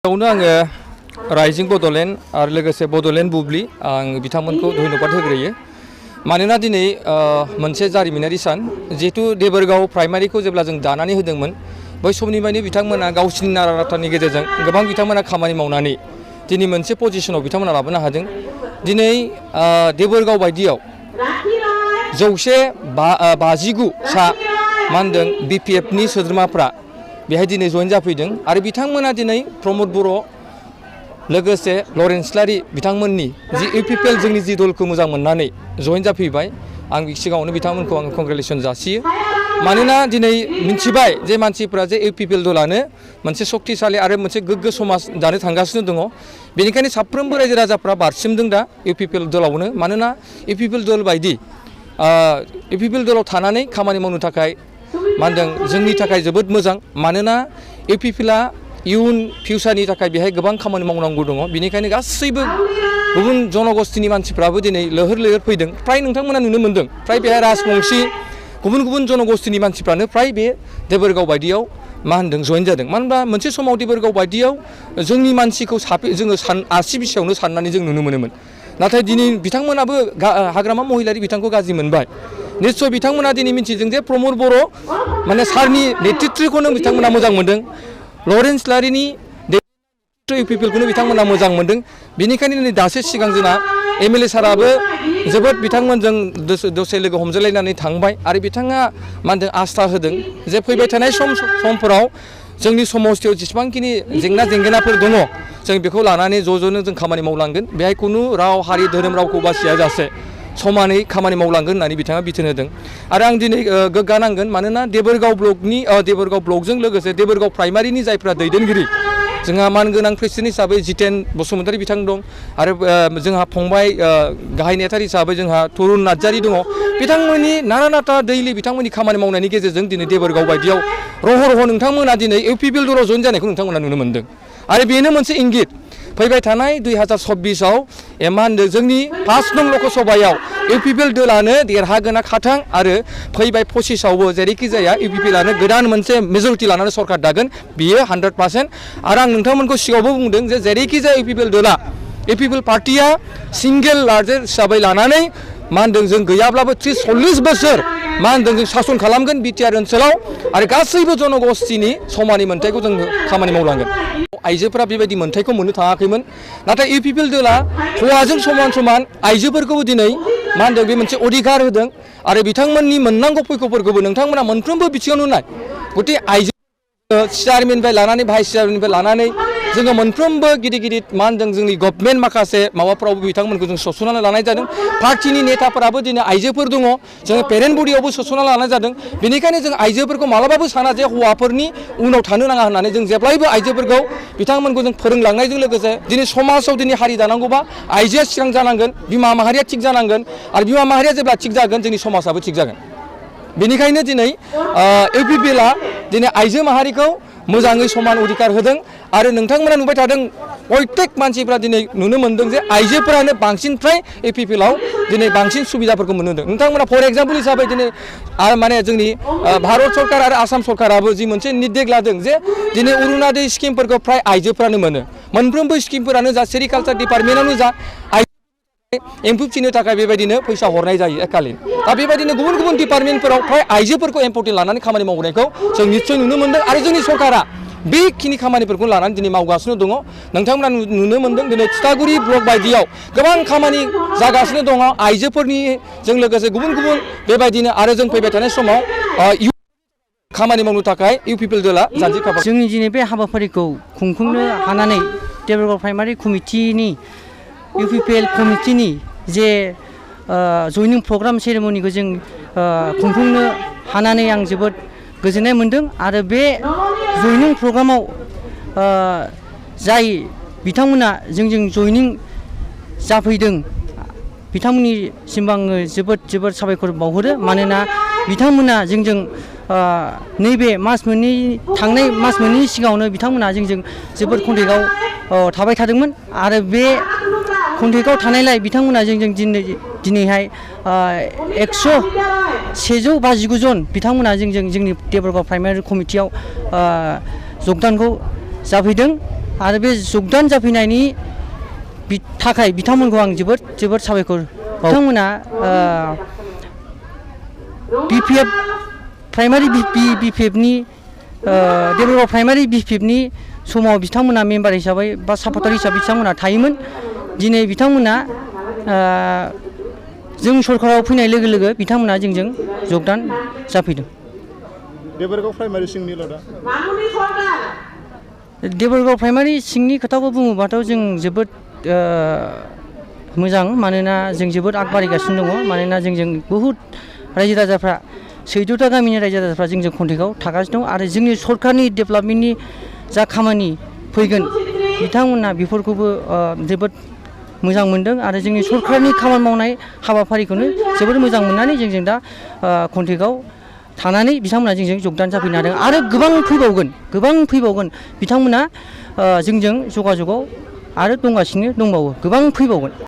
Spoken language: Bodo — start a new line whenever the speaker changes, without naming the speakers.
गिबियावनो आङो राइजिं बड'लेण्ड आरो लोगोसे बड'लेण्ड बुब्लि आं बिथांमोनखौ धन्यबाद होग्रोयो। मानोना दिनै मोनसे जारिमिनारि सान, जिहेतु देबोरगाव प्राइमारिखौ जेब्ला जों दानानै होदोंमोन बै समनिफ्रायनो बिथांमोना गावसिनि नारा नाथानि गेजेरजों गोबां बिथांमोना खामानि मावनानै दिनै मोनसे पजिशनाव बिथांमोना लाबोनो हादों। दिनै देबोरगाव बायदियाव 159 सा मा होनदों BPFनि सोद्रोमाफ्रा बेहाय दिनै जइन जाफैदों आरो बिथांमोना दिनै प्रमद बर' लोगोसे लरेन्स इस्लारि बिथांमोननि जि UPPL जोंनि जि दलखौ मोजां मोननानै जइन जाफैबाय। आं सिगाङावनो बिथांमोनखौ आं कंग्रेचुलेसन जासियो। मानोना दिनै मिन्थिबाय जे मानसिफ्रा जे UPPL दलानो मोनसे शक्तिशालि आरो मोनसे गोग्गो समाज दानो थांगासिनो दङ। बेनिखायनो साफ्रोमबो रायजो राजाफ्रा बारसिमदों दा UPPL दलावनो। मानोना UPPL दल बायदि UPPL दलाव थानानै खामानि मावनो थाखाय मा होनदों जोंनि थाखाय जोबोद मोजां। मानोना UPPLआ इयुन फिउचारनि थाखाय बेहाय गोबां खामानि मावनांगौ दङ। बेनिखायनो गासैबो गुबुन जनगोष्ठीनि मानसिफ्राबो दिनै लैहोर लैहोर फैदों। फ्राय नोंथांमोना नुनो मोन्दों फ्राय बेहाय राजबंशी गुबुन गुबुन जनगोष्ठीनि मानसिफ्रानो फ्राय बे देबोरगाव बायदियाव मा होनदों जइन जादों। मानो होनबा मोनसे समाव देबोरगाव बायदियाव जोंनि मानसिखौ जोङो आसि बिसियावनो साननानै जों नुनो मोनोमोन। नाथाय दिनै बिथांमोनाबो हाग्रामा महिलारि बिथांखौ गाज्रि मोनबाय। निस्सय बिथांमोना दिनै मिन्थिदों जे प्रमद बर' माने सारनि नेतृत्वखौनो बिथांमोना मोजां मोनदों। लरेन्स इस्लारिनि UPPLखौनो बिथांमोना मोजां मोनदों। बेनिखायनो दिनै दासो सिगां जोंना MLA साराबो जोबोद बिथांमोनजों दसे लोगो हमज्लायनानै थांबाय आरो बिथाङा मा होनदों आस्था होदों जे फैबाय थानाय समफोराव जोंनि समस्थियाव जेसेबांखिनि जेंना जेंगोनाफोर दङ जों बेखौ लानानै ज'नो जों खामानि मावलांगोन। बेहाय खुनु राव हारि धोरोम रावखौ बासियाजासे समानै खामानि मावलांगोन होननानै बिथाङा बिथोन होदों। आरो आं दिनै गोग्गानांगोन मानोना देबोरगाव ब्लकजों लोगोसे देबोरगाव प्राइमारिनि जायफ्रा दैदेनगिरि जोंहा मानगोनां प्रेसिडेन्ट हिसाबै जितेन बसुमतारी बिथां दं आरो जोंहा फंबाय गाहाय नेहाथारि हिसाबै जोंहा तरुन नार्जारी दङ। बिथांमोननि नारा नाथा दैलि बिथांमोननि खामानि मावनायनि गेजेरजों दिनै देबोरगाव बायदियाव रह' नोंथांमोना दिनै UPPL दलाव जइन जानायखौ नोंथांमोना नुनो मोन्दों। आरो बेनो मोनसे इंगित फैबाय थानाय 2026आव मा होनदों जोंनि 5 नं लकसभायाव UPPL दलानो देरहागोना खाथां आरो फैबाय 25आवबो जेरैखि जाया UPPLआनो गोदान मोनसे मेजरिटि लानानै सरकार दागोन बियो 100%। आरो आं नोंथांमोनखौ सिगाङावबो बुंदों जे जेरैखि जाया UPPL पार्टिया सिंगेल लार्जेस्ट हिसाबै लानानै मा होनदों जों गैयाब्लाबो 30-40 बोसोर मा होनदों जों सासन खालामगोन BTR ओनसोलाव आरो गासैबो जनगोष्ठीनि समाननि मोन्थायखौ जों खामानि मावलांगोन। आइजोफोरा बेबायदि मोन्थायखौ मोननो थाङाखैमोन। नाथाय UPPL दला हौवाजों समान आइजोफोरखौबो दिनै मा होनदों बे मोनसे अधिकार होदों आरो बिथांमोननि मोननांगौ फैगौफोरखौबो नोंथांमोना मोनफ्रोमबो बिथिङावनो नाय गथे आइजो चेयारमेननिफ्राय लानानै भाइस चेयारमेननिफ्राय लानानै जोङो मोनफ्रोमबो गिदिर मा होनदों जोंनि गभर्नमेन्ट माखासे माबाफ्रावबो बिथांमोनखौ जों सोसननानै लानाय जादों। पार्टिनि नेताफोराबो दिनै आइजोफोर दङ। जोङो पेरेन्ट बडियावबो सोसनना लानाय जादों। बेनिखायनो जों आइजोफोरखौ मालाबाबो साना जे हौवाफोरनि उनाव थानो नाङा होननानै जों जेब्लायबो आइजोफोरखौ बिथांमोनखौ जों फोरोंलांनायजों लोगोसे दिनै समाजाव दिनै हारि दानांगौबा आइजोआ सिगां जानांगोन, बिमा माहारिया थिग जानांगोन आरो बिमा माहारिया जेब्ला थिग जागोन जोंनि समाजाबो थिग जागोन। बेनिखायनो दिनै UPPLआ दिनै आइजो माहारिखौ मोजाङै समान अधिकार होदों आरो नोंथांमोना नुबाय थादों प्रत्येक मानसिफ्रा दिनै नुनो मोन्दों जे आइजोफोरानो बांसिन फ्राय UPPLआव दिनै बांसिन सुबिदाफोरखौ मोनदों। नोंथांमोना फर एग्जाम्पल हिसाबै दिनै माने जोंनि भारत सरकार आरो आसाम सरकाराबो जि मोनसे निर्देश लादों जे दिनै अरुणोदय स्किमफोरखौ फ्राय आइजोफ्रानो मोनो। मोनफ्रोमबो स्किमफोरानो जा सेरिकालचार डिपार्टमेन्टआवनो जा एम्फौ फिसिनो थाखाय बेबायदिनो फैसा हरनाय जायो एकालिन। दा बेबायदिनो गुबुन गुबुन डिपार्टमेन्टफोराव फ्राय आइजोफोरखौ इम्परटेन्ट लानानै खामानि मावनायखौ जों निस्सय नुनो मोन्दों आरो जोंनि सरकारा बेखिनि खामानिफोरखौ लानानै दिनै मावगासिनो दङ। नोंथांमोना नुनो मोन्दों दिनै थिथागुरि ब्लक बायदियाव गोबां खामानि जागासिनो दङ आइजोफोरनिजों लोगोसे गुबुन गुबुन बेबायदिनो आरो जों फैबाय थानाय समाव खामानि मावनो थाखाय UPPL दला जानजि खाफ्रा
जोंनि दिनै बे हाबाफारिखौ खुंफुंनो हानानै देबोरगाव प्राइमारि कमिटिनि UPPL कमिटिनि जे जयनिं प्रग्राम सेरेमनिखौ जों खुंफुंनो हानानै आं जोबोद गोजोननाय मोन्दों। आरो बे जयनिं प्रग्रामाव जाय बिथांमोना जोंजों जयनिं जाफैदों बिथांमोननिसिमबो आङो जोबोद साबायखर बावहरो। मानोना बिथांमोना जोंजों नैबे थांनाय मास मोननैनि सिगाङावनो बिथांमोना जोंजों जोबोद कन्टेक्टआव थाबाय थादोंमोन आरो बे कन्टेक्टआव थानायलाय बिथांमोना जोंजों दिनैहाय 159 जन बिथांमोना जोंनि देबोरगाव प्राइमारि कमिटियाव जगदानखौ जाफैदों आरो बे जगदान जाफैनायनि थाखाय बिथांमोनखौ आं जोबोद साबायखर बिथांमोना BPF प्राइमारि BPFनि देबरगाव प्राइमारि BPFनि समाव बिथांमोना मेम्बार हिसाबै बा सापर्टार हिसाबै बिथांमोना थायोमोन दिनै बिथांमोना जों सरकाराव फैनाय लोगो लोगो बिथांमोना जोंजों जगदान जाफैदों
देबरगाव प्राइमारि सिंनिल' दा
देबरगाव प्राइमारि सिंनि खोथाखौ बुङोबाथ' जों जोबोद मोजां मानोना जों जोबोद आगबारिगासिनो दङ मानोना जोंजों बहुद रायजो राजाफ्रा 14टा गामिनि रायजो राजाफ्रा जोंजों कन्टेक्टआव थागासिनो दं आरो जोंनि सरकारनि डेभेलपमेन्टनि जा खामानि फैगोन बिथांमोना बेफोरखौबो जोबोद मोजां मोनदों आरो जोंनि सरकारनि खामानि मावनाय हाबाफारिखौनो जोबोद मोजां मोननानै जोंजों दा कन्टेक्टआव थानानै बिथांमोना जोंजों जगदान जाफैनो हादों आरो गोबां फैबावगोन बिथांमोना जोंजों जगाजगाव आरो दंगासिनो दंबावो गोबां फैबावगोन